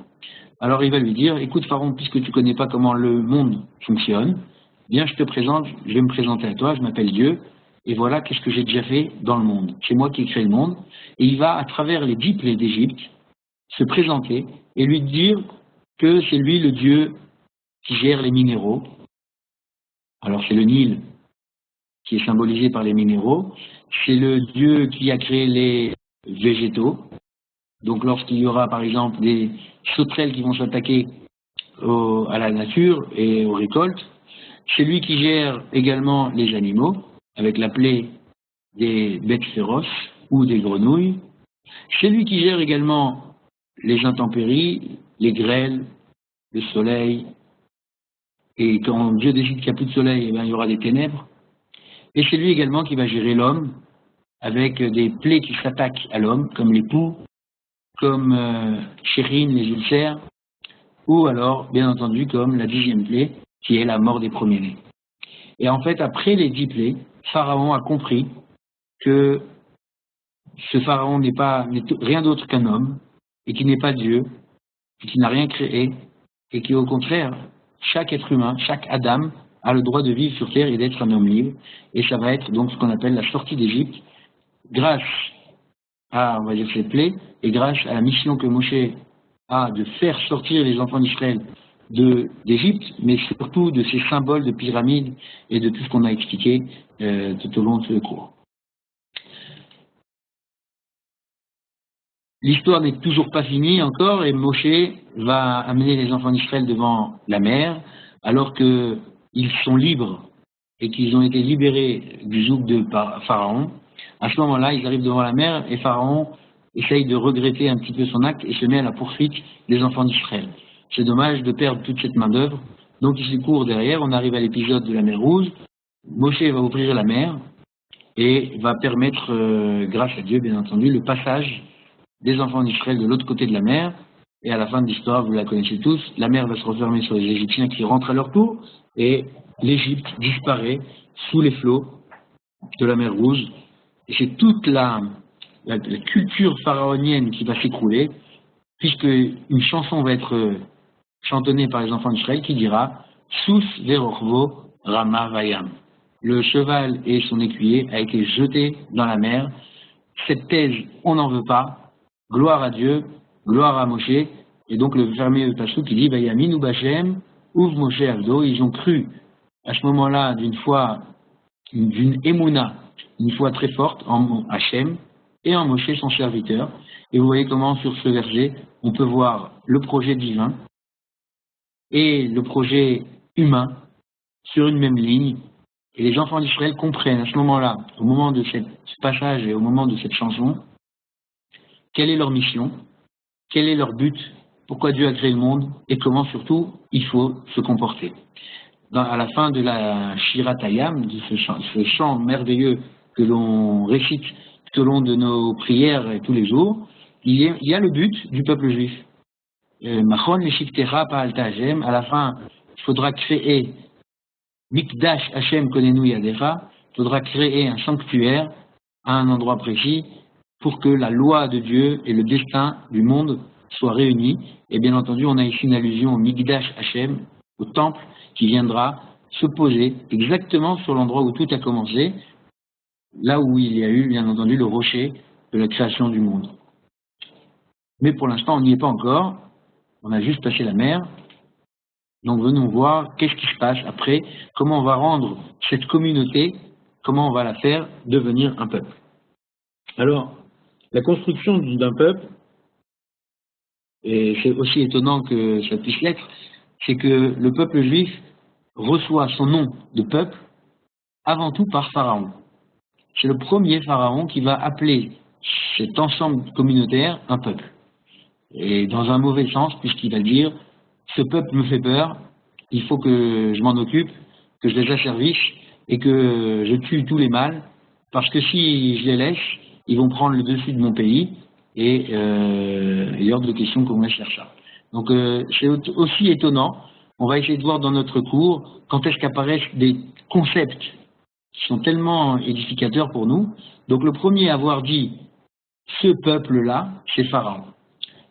Speaker 1: Alors il va lui dire, écoute Pharaon, puisque tu ne connais pas comment le monde fonctionne, bien je vais me présenter à toi, je m'appelle Dieu, et voilà qu'est-ce que j'ai déjà fait dans le monde. C'est moi qui ai créé le monde. Et il va, à travers les 10 plaies d'Égypte, se présenter et lui dire que c'est lui le Dieu qui gère les minéraux. Alors c'est le Nil qui est symbolisé par les minéraux. C'est le Dieu qui a créé les végétaux. Donc lorsqu'il y aura par exemple des sauterelles qui vont s'attaquer à la nature et aux récoltes, c'est lui qui gère également les animaux, avec la plaie des bêtes féroces ou des grenouilles. C'est lui qui gère également les intempéries, les grêles, le soleil. Et quand Dieu décide qu'il n'y a plus de soleil, eh bien, il y aura des ténèbres. Et c'est lui également qui va gérer l'homme, avec des plaies qui s'attaquent à l'homme, comme les poux, comme chérine, les ulcères, ou alors, bien entendu, comme la 10e plaie, qui est la mort des premiers-nés. Et en fait, après les 10 plaies, Pharaon a compris que ce Pharaon n'est rien d'autre qu'un homme, et qui n'est pas Dieu, et qui n'a rien créé, et qui au contraire, chaque être humain, chaque Adam, a le droit de vivre sur terre et d'être un homme libre. Et ça va être donc ce qu'on appelle la sortie d'Égypte, grâce à, on va dire, ces plaies, et grâce à la mission que Moshe a de faire sortir les enfants d'Israël d'Égypte, mais surtout de ces symboles de pyramides et de tout ce qu'on a expliqué tout au long de ce cours. L'histoire n'est toujours pas finie encore et Moshe va amener les enfants d'Israël devant la mer alors qu'ils sont libres et qu'ils ont été libérés du joug de Pharaon. À ce moment-là, ils arrivent devant la mer et Pharaon essaye de regretter un petit peu son acte et se met à la poursuite des enfants d'Israël. C'est dommage de perdre toute cette main-d'œuvre. Donc il se court derrière, on arrive à l'épisode de la mer Rouge. Moshe va ouvrir la mer et va permettre, grâce à Dieu bien entendu, le passage des enfants d'Israël de l'autre côté de la mer. Et à la fin de l'histoire, vous la connaissez tous, la mer va se refermer sur les Égyptiens qui rentrent à leur tour et l'Égypte disparaît sous les flots de la mer Rouge. Et c'est toute la culture pharaonienne qui va s'écrouler, puisque une chanson va être chantonnée par les enfants d'Israël qui dira « Sous verorvo Rama Vayam ». Le cheval et son écuyer a été jeté dans la mer. Cette thèse, on n'en veut pas. Gloire à Dieu, gloire à Moshe. Et donc le fameux passage qui dit « Vayaminu Bachem Ouv Moshe Avdo, ils ont cru à ce moment-là d'une émouna, une foi très forte en Hachem et en Moshe son serviteur. Et vous voyez comment sur ce verset, on peut voir le projet divin et le projet humain sur une même ligne. Et les enfants d'Israël comprennent à ce moment-là, au moment de ce passage et au moment de cette chanson, quelle est leur mission, quel est leur but, pourquoi Dieu a créé le monde et comment surtout il faut se comporter. À la fin de la Shirat Hayam, de ce chant merveilleux que l'on récite tout au long de nos prières tous les jours, il y a le but du peuple juif. Machon Leshiktera Pa'alta Hashem, à la fin, il faudra créer Mikdash Hashem Konenu Yadera, il faudra créer un sanctuaire à un endroit précis pour que la loi de Dieu et le destin du monde soient réunis. Et bien entendu, on a ici une allusion au Mikdash Hashem, au temple qui viendra se poser exactement sur l'endroit où tout a commencé, là où il y a eu, bien entendu, le rocher de la création du monde. Mais pour l'instant, on n'y est pas encore, on a juste passé la mer. Donc venons voir qu'est-ce qui se passe après, comment on va rendre cette communauté, comment on va la faire devenir un peuple. Alors, la construction d'un peuple, et c'est aussi étonnant que ça puisse l'être, c'est que le peuple juif reçoit son nom de peuple avant tout par Pharaon. C'est le premier Pharaon qui va appeler cet ensemble communautaire un peuple. Et dans un mauvais sens, puisqu'il va dire « ce peuple me fait peur, il faut que je m'en occupe, que je les asservisse et que je tue tous les mâles, parce que si je les laisse, ils vont prendre le dessus de mon pays et il y a hors de question qu'on laisse faire ça. » Donc c'est aussi étonnant. On va essayer de voir dans notre cours quand est-ce qu'apparaissent des concepts qui sont tellement édificateurs pour nous. Donc le premier à avoir dit « ce peuple-là », c'est Pharaon.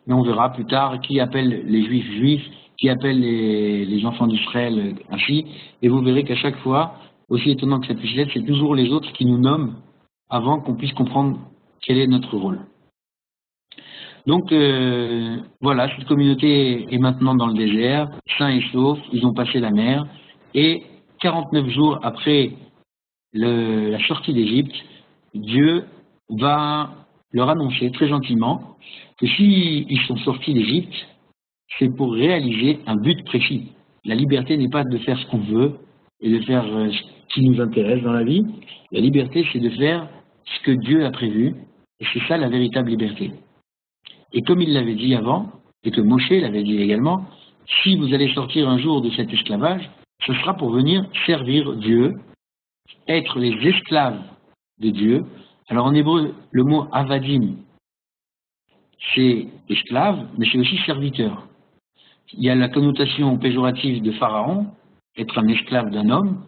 Speaker 1: Mais on verra plus tard qui appelle les juifs juifs, qui appelle les enfants d'Israël ainsi, et vous verrez qu'à chaque fois, aussi étonnant que ça puisse l'être, c'est toujours les autres qui nous nomment avant qu'on puisse comprendre quel est notre rôle. Donc voilà, cette communauté est maintenant dans le désert, sains et saufs, ils ont passé la mer, et 49 jours après la sortie d'Égypte, Dieu va leur annoncer très gentiment que s'ils sont sortis d'Égypte, c'est pour réaliser un but précis. La liberté n'est pas de faire ce qu'on veut et de faire ce qui nous intéresse dans la vie. La liberté, c'est de faire ce que Dieu a prévu, et c'est ça la véritable liberté. Et comme il l'avait dit avant, et que Moshe l'avait dit également, si vous allez sortir un jour de cet esclavage, ce sera pour venir servir Dieu, être les esclaves de Dieu. Alors en hébreu, le mot avadim, c'est esclave, mais c'est aussi serviteur. Il y a la connotation péjorative de Pharaon, être un esclave d'un homme,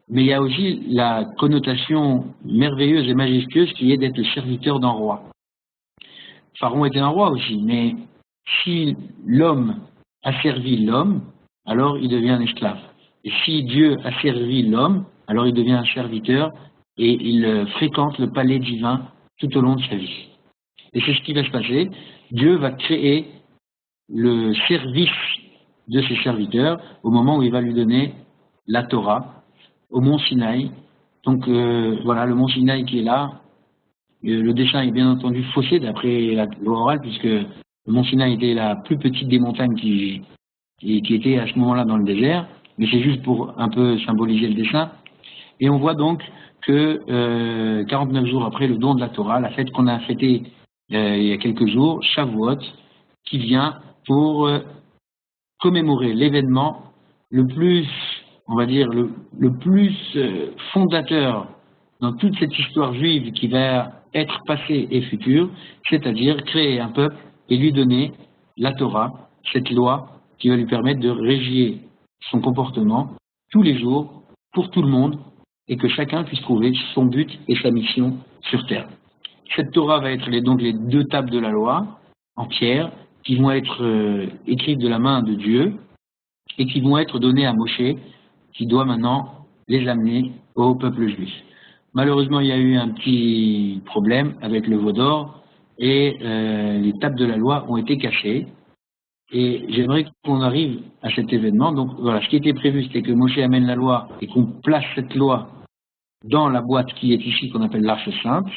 Speaker 1: mais il y a aussi la connotation merveilleuse et majestueuse qui est d'être le serviteur d'un roi. Pharaon était un roi aussi, mais si l'homme a servi l'homme, alors il devient un esclave. Et si Dieu a servi l'homme, alors il devient un serviteur et il fréquente le palais divin tout au long de sa vie. Et c'est ce qui va se passer. Dieu va créer le service de ses serviteurs au moment où il va lui donner la Torah au mont Sinaï. Donc voilà, le mont Sinaï qui est là. Le dessin est bien entendu faussé d'après l'oral, puisque le mont Sinaï était la plus petite des montagnes qui était à ce moment-là dans le désert, mais c'est juste pour un peu symboliser le dessin. Et on voit donc que 49 jours après le don de la Torah, la fête qu'on a fêtée il y a quelques jours, Shavuot, qui vient pour commémorer l'événement le plus, on va dire, le plus fondateur dans toute cette histoire juive qui va être passée et future, c'est-à-dire créer un peuple et lui donner la Torah, cette loi qui va lui permettre de régir son comportement tous les jours, pour tout le monde, et que chacun puisse trouver son but et sa mission sur terre. Cette Torah va être donc les 2 tables de la loi, en pierre, qui vont être écrites de la main de Dieu, et qui vont être données à Moshe, qui doit maintenant les amener au peuple juif. Malheureusement, il y a eu un petit problème avec le veau d'or, et les tables de la loi ont été cachées, Et j'aimerais qu'on arrive à cet événement. Donc voilà, ce qui était prévu, c'était que Moshe amène la loi et qu'on place cette loi dans la boîte qui est ici, qu'on appelle l'Arche Sainte,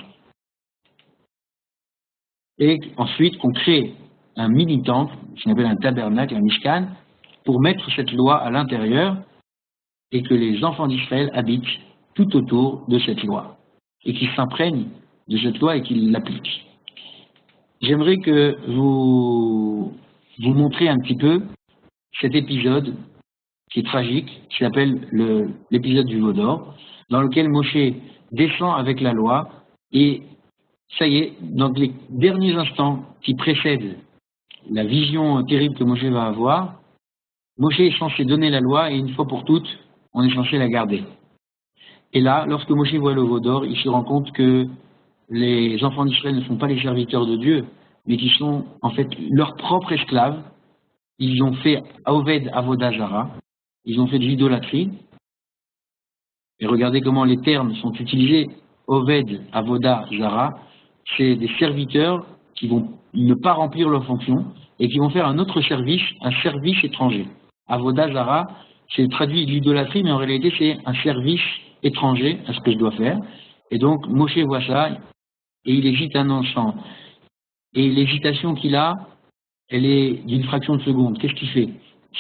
Speaker 1: et ensuite qu'on crée un mini-temple, ce qu'on appelle un tabernacle, un mishkan, pour mettre cette loi à l'intérieur et que les enfants d'Israël habitent tout autour de cette loi et qu'ils s'imprègnent de cette loi et qu'ils l'appliquent. J'aimerais que vous montrez un petit peu cet épisode qui est tragique, qui s'appelle l'épisode du veau d'or, dans lequel Moshe descend avec la loi et ça y est, dans les derniers instants qui précèdent la vision terrible que Moshe va avoir, Moshe est censé donner la loi et une fois pour toutes, on est censé la garder. Et là, lorsque Moshe voit le veau d'or, il se rend compte que les enfants d'Israël ne sont pas les serviteurs de Dieu, mais qui sont en fait leurs propres esclaves. Ils ont fait Oved Avodah Zara, ils ont fait de l'idolâtrie. Et regardez comment les termes sont utilisés. Oved Avodah Zara, c'est des serviteurs qui vont ne pas remplir leur fonction et qui vont faire un autre service, un service étranger. Avodah Zara, c'est traduit de l'idolâtrie, mais en réalité c'est un service étranger à ce que je dois faire. Et donc Moshe voit ça et il hésite un instant. Et l'hésitation qu'il a, elle est d'une fraction de seconde. Qu'est-ce qu'il fait?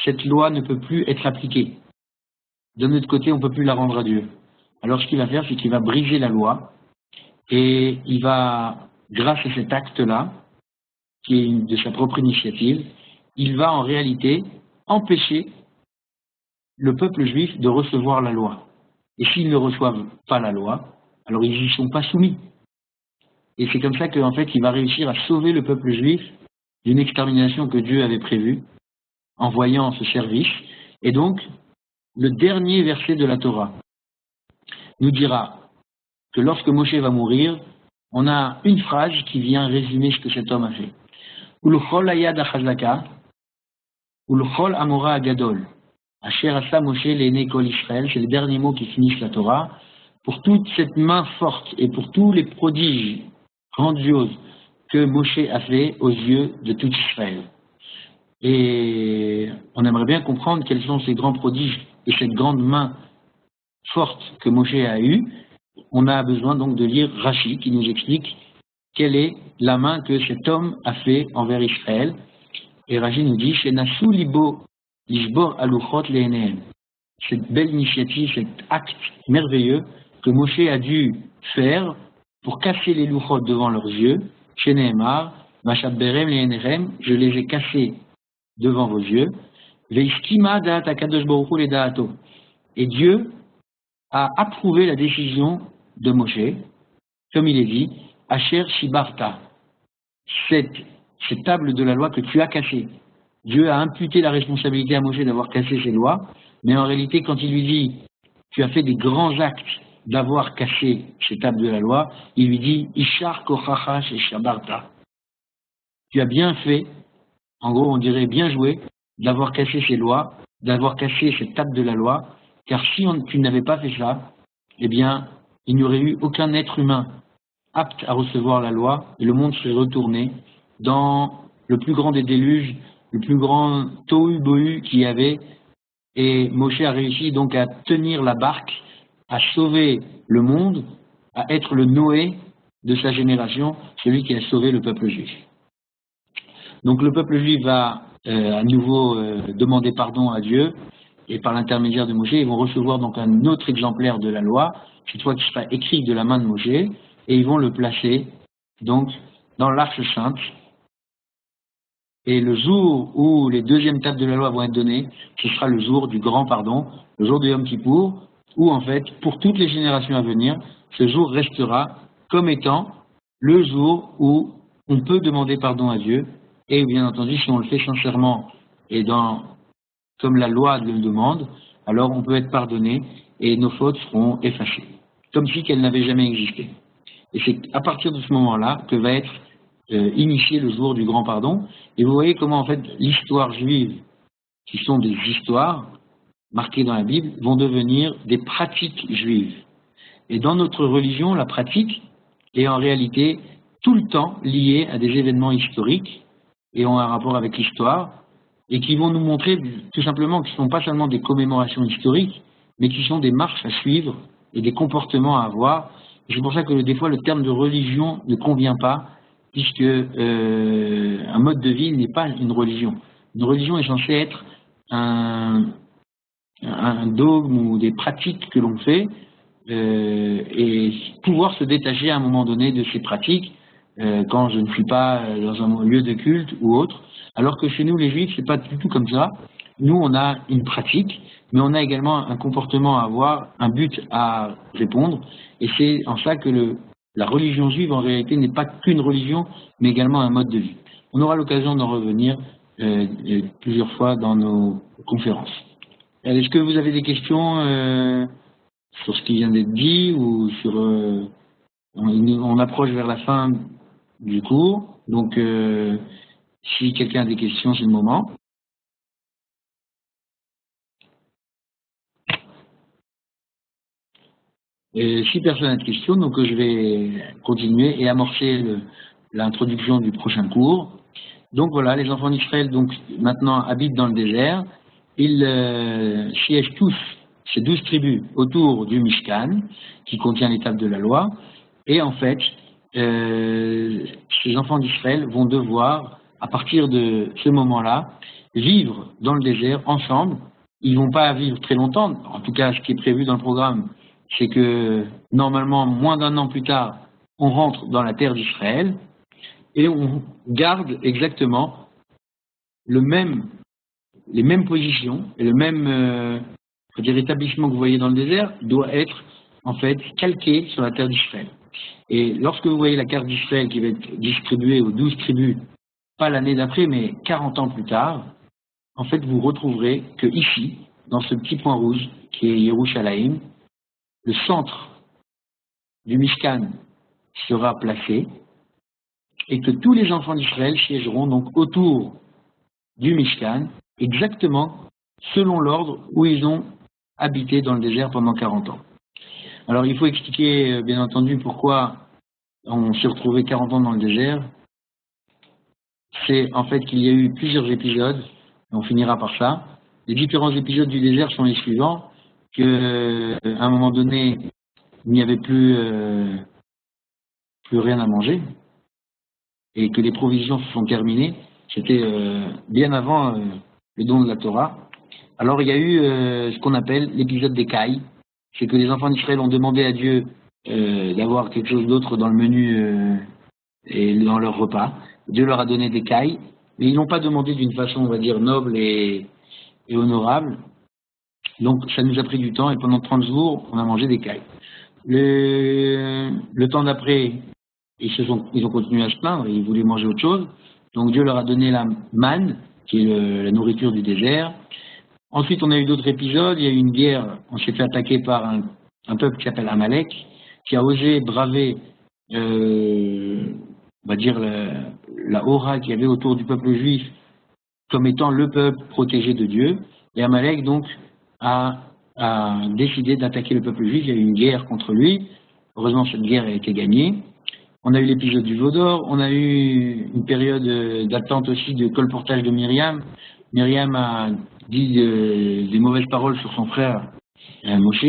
Speaker 1: Cette loi ne peut plus être appliquée. D'un autre côté, on ne peut plus la rendre à Dieu. Alors ce qu'il va faire, c'est qu'il va briser la loi et il va, grâce à cet acte-là, qui est de sa propre initiative, il va en réalité empêcher le peuple juif de recevoir la loi. Et s'ils ne reçoivent pas la loi, alors ils n'y sont pas soumis. Et c'est comme ça qu'en fait, il va réussir à sauver le peuple juif d'une extermination que Dieu avait prévue en voyant ce service. Et donc, le dernier verset de la Torah nous dira que lorsque Moshe va mourir, on a une phrase qui vient résumer ce que cet homme a fait. Ulchol hayad achazaka, ulchol amora agadol, asher asa Moshe le'enei kol Israël, c'est les derniers mots qui finissent la Torah. Pour toute cette main forte et pour tous les prodiges grandioses que Moshe a fait aux yeux de tout Israël. Et on aimerait bien comprendre quels sont ces grands prodiges et cette grande main forte que Moshe a eue. On a besoin donc de lire Rashi qui nous explique quelle est la main que cet homme a fait envers Israël. Et Rashi nous dit Shenasu libo lishbor aluchot leenehem. Cette belle initiative, cet acte merveilleux que Moshe a dû faire pour casser les louchot devant leurs yeux. Shenehemar, Mashab berem leenehem, je les ai cassés devant vos yeux. Veiskima da'at akadosh baruch hu le da'ato. Et Dieu a approuvé la décision de Moshe, comme il est dit, Asher Shibarta, cette table de la loi que tu as cassée. Dieu a imputé la responsabilité à Moshe d'avoir cassé ces lois, mais en réalité, quand il lui dit, tu as fait des grands actes d'avoir cassé ces tables de la loi, il lui dit, Ishar kochacha et Shabarta. Tu as bien fait, en gros on dirait bien joué, d'avoir cassé ces lois, d'avoir cassé cette table de la loi, car si tu n'avais pas fait ça, eh bien, il n'y aurait eu aucun être humain apte à recevoir la loi, et le monde serait retourné dans le plus grand des déluges, le plus grand tohu-bohu qu'il y avait, et Moshe a réussi donc à tenir la barque, à sauver le monde, à être le Noé de sa génération, celui qui a sauvé le peuple juif. Donc le peuple juif va à nouveau demander pardon à Dieu, et par l'intermédiaire de Moshe, ils vont recevoir donc un autre exemplaire de la loi, cette fois qui sera écrit de la main de Moshe, et ils vont le placer donc dans l'Arche Sainte. Et le jour où les deuxièmes tables de la loi vont être données, ce sera le jour du grand pardon, le jour de Yom Kippour, où en fait, pour toutes les générations à venir, ce jour restera comme étant le jour où on peut demander pardon à Dieu, et bien entendu, si on le fait sincèrement et comme la loi le demande, alors on peut être pardonné et nos fautes seront effacées, comme si qu'elles n'avaient jamais existé. Et c'est à partir de ce moment-là que va être initié le jour du grand pardon. Et vous voyez comment en fait l'histoire juive, qui sont des histoires marquées dans la Bible, vont devenir des pratiques juives. Et dans notre religion, la pratique est en réalité tout le temps liée à des événements historiques et ont un rapport avec l'histoire. et qui vont nous montrer tout simplement que ce ne sont pas seulement des commémorations historiques, mais qui sont des marches à suivre et des comportements à avoir. C'est pour ça que des fois le terme de religion ne convient pas, puisque un mode de vie n'est pas une religion. Une religion est censée être un dogme ou des pratiques que l'on fait, et pouvoir se détacher à un moment donné de ces pratiques quand je ne suis pas dans un lieu de culte ou autre. Alors que chez nous, les Juifs, c'est pas du tout comme ça. Nous, on a une pratique, mais on a également un comportement à avoir, un but à répondre. Et c'est en ça que la religion juive, en réalité, n'est pas qu'une religion, mais également un mode de vie. On aura l'occasion d'en revenir plusieurs fois dans nos conférences. Est-ce que vous avez des questions sur ce qui vient d'être dit ou sur... on approche vers la fin du cours, donc si quelqu'un a des questions, c'est le moment. Et si personne n'a de questions, donc je vais continuer et amorcer l'introduction du prochain cours. Donc voilà, les enfants d'Israël donc maintenant habitent dans le désert. Ils siègent tous, ces 12 tribus, autour du Mishkan, qui contient les tables de la loi. Et en fait, ces enfants d'Israël vont devoir, à partir de ce moment-là, vivre dans le désert ensemble. Ils vont pas vivre très longtemps. En tout cas, ce qui est prévu dans le programme, c'est que normalement, moins d'un an plus tard, on rentre dans la terre d'Israël et on garde exactement les mêmes positions et le même établissement que vous voyez dans le désert doit être en fait calqué sur la terre d'Israël. Et lorsque vous voyez la carte d'Israël qui va être distribuée aux 12 tribus, pas l'année d'après, mais 40 ans plus tard, en fait, vous retrouverez que ici, dans ce petit point rouge qui est Yerushalayim, le centre du Mishkan sera placé et que tous les enfants d'Israël siégeront donc autour du Mishkan, exactement selon l'ordre où ils ont habité dans le désert pendant 40 ans. Alors il faut expliquer bien entendu pourquoi on s'est retrouvé 40 ans dans le désert. C'est en fait qu'il y a eu plusieurs épisodes, et on finira par ça. Les différents épisodes du désert sont les suivants, qu'à un moment donné, il n'y avait plus rien à manger, et que les provisions se sont terminées. C'était bien avant le don de la Torah. Alors il y a eu ce qu'on appelle l'épisode des cailles. C'est que les enfants d'Israël ont demandé à Dieu d'avoir quelque chose d'autre dans le menu et dans leur repas. Dieu leur a donné des cailles, mais ils n'ont pas demandé d'une façon, on va dire, noble et honorable. Donc ça nous a pris du temps et pendant 30 jours, on a mangé des cailles. Le temps d'après, ils ont continué à se plaindre, ils voulaient manger autre chose. Donc Dieu leur a donné la manne, qui est la nourriture du désert. Ensuite, on a eu d'autres épisodes. Il y a eu une guerre. On s'est fait attaquer par un peuple qui s'appelle Amalek, qui a osé braver, on va dire, la aura qu'il y avait autour du peuple juif comme étant le peuple protégé de Dieu. Et Amalek, donc, a décidé d'attaquer le peuple juif. Il y a eu une guerre contre lui. Heureusement, cette guerre a été gagnée. On a eu l'épisode du veau d'or. On a eu une période d'attente aussi de colportage de Myriam. Myriam a dit des mauvaises paroles sur son frère Moshe,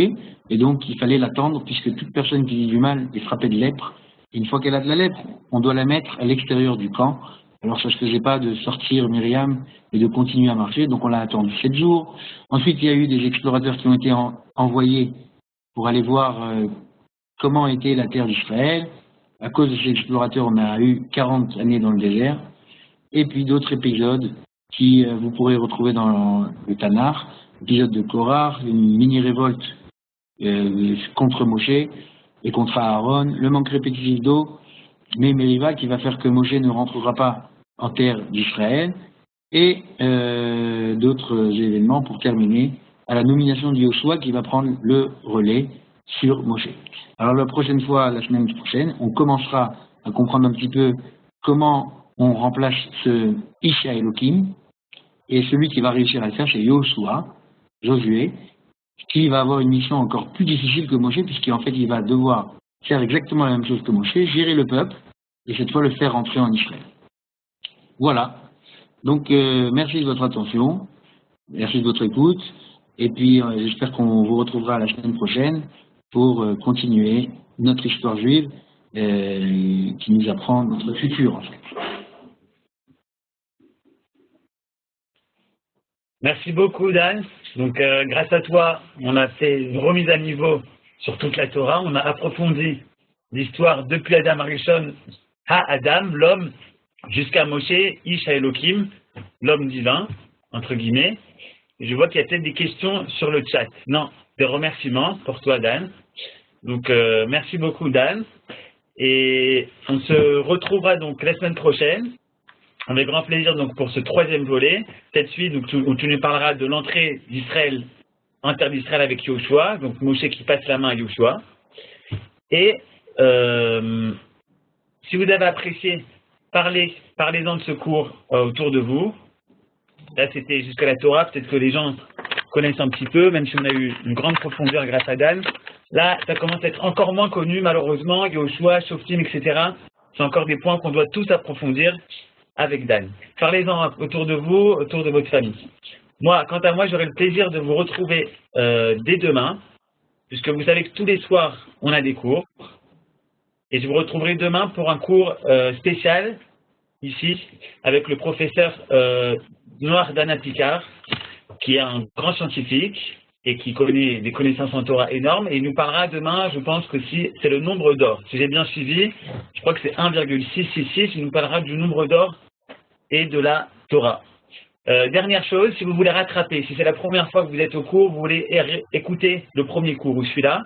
Speaker 1: et donc il fallait l'attendre, puisque toute personne qui dit du mal est frappée de lèpre. Et une fois qu'elle a de la lèpre, on doit la mettre à l'extérieur du camp. Alors ça ne se faisait pas de sortir Myriam et de continuer à marcher, donc on l'a attendu 7 jours. Ensuite, il y a eu des explorateurs qui ont été envoyés pour aller voir comment était la terre d'Israël. À cause de ces explorateurs, on a eu 40 années dans le désert. Et puis d'autres épisodes qui vous pourrez retrouver dans le Tanakh, l'épisode de Korah, une mini-révolte contre Moshe et contre Aaron, le manque répétitif d'eau, mais Meriva qui va faire que Moshe ne rentrera pas en terre d'Israël, et d'autres événements pour terminer à la nomination de Yoshua qui va prendre le relais sur Moshe. Alors la prochaine fois, la semaine prochaine, on commencera à comprendre un petit peu comment on remplace ce Isha Elohim, et celui qui va réussir à le faire, c'est Yoshua, Josué, qui va avoir une mission encore plus difficile que Moshe, puisqu'en fait, il va devoir faire exactement la même chose que Moshe, gérer le peuple, et cette fois le faire rentrer en Israël. Voilà. Donc, merci de votre attention, merci de votre écoute, et puis j'espère qu'on vous retrouvera la semaine prochaine pour continuer notre histoire juive qui nous apprend notre futur.
Speaker 2: Merci beaucoup, Dan. Donc, grâce à toi, on a fait une remise à niveau sur toute la Torah. On a approfondi l'histoire depuis Adam Arishon à Adam, l'homme, jusqu'à Moshe, Ish Elohim, l'homme divin, entre guillemets. Et je vois qu'il y a peut-être des questions sur le chat. Non, des remerciements pour toi, Dan. Donc, merci beaucoup, Dan. Et on se retrouvera donc la semaine prochaine. Avec grand plaisir donc pour ce troisième volet, cette suite où tu nous parleras de l'entrée d'Israël, en terre d'Israël avec Yoshua, donc Moshe qui passe la main à Yoshua. Et si vous avez apprécié, parlez-en de ce cours autour de vous. Là c'était jusqu'à la Torah, peut-être que les gens connaissent un petit peu, même si on a eu une grande profondeur grâce à Dan. Là, ça commence à être encore moins connu malheureusement, Yoshua, Shoftim, etc. C'est encore des points qu'on doit tous approfondir avec Dan. Parlez-en autour de vous, autour de votre famille. Moi, quant à moi, j'aurai le plaisir de vous retrouver dès demain, puisque vous savez que tous les soirs, on a des cours. Et je vous retrouverai demain pour un cours spécial, ici, avec le professeur Noir Dana Picard, qui est un grand scientifique et qui connaît des connaissances en Torah énormes. Et il nous parlera demain, je pense que c'est le nombre d'or. Si j'ai bien suivi, je crois que c'est 1,666. Il nous parlera du nombre d'or et de la Torah. Dernière chose, si vous voulez rattraper, si c'est la première fois que vous êtes au cours, vous voulez écouter le premier cours où je suis là,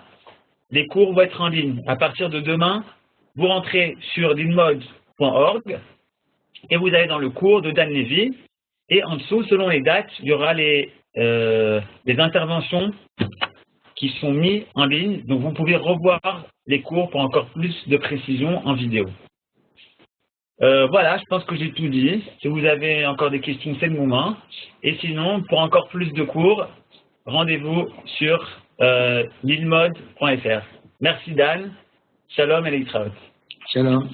Speaker 2: les cours vont être en ligne. À partir de demain, vous rentrez sur linmod.org et vous allez dans le cours de Dan Levy. Et en dessous, selon les dates, il y aura les interventions qui sont mises en ligne. Donc vous pouvez revoir les cours pour encore plus de précision en vidéo. Voilà, je pense que j'ai tout dit. Si vous avez encore des questions, c'est le moment. Et sinon, pour encore plus de cours, rendez-vous sur lilmod.fr. Merci Dan. Shalom et Leitraot.
Speaker 1: Shalom.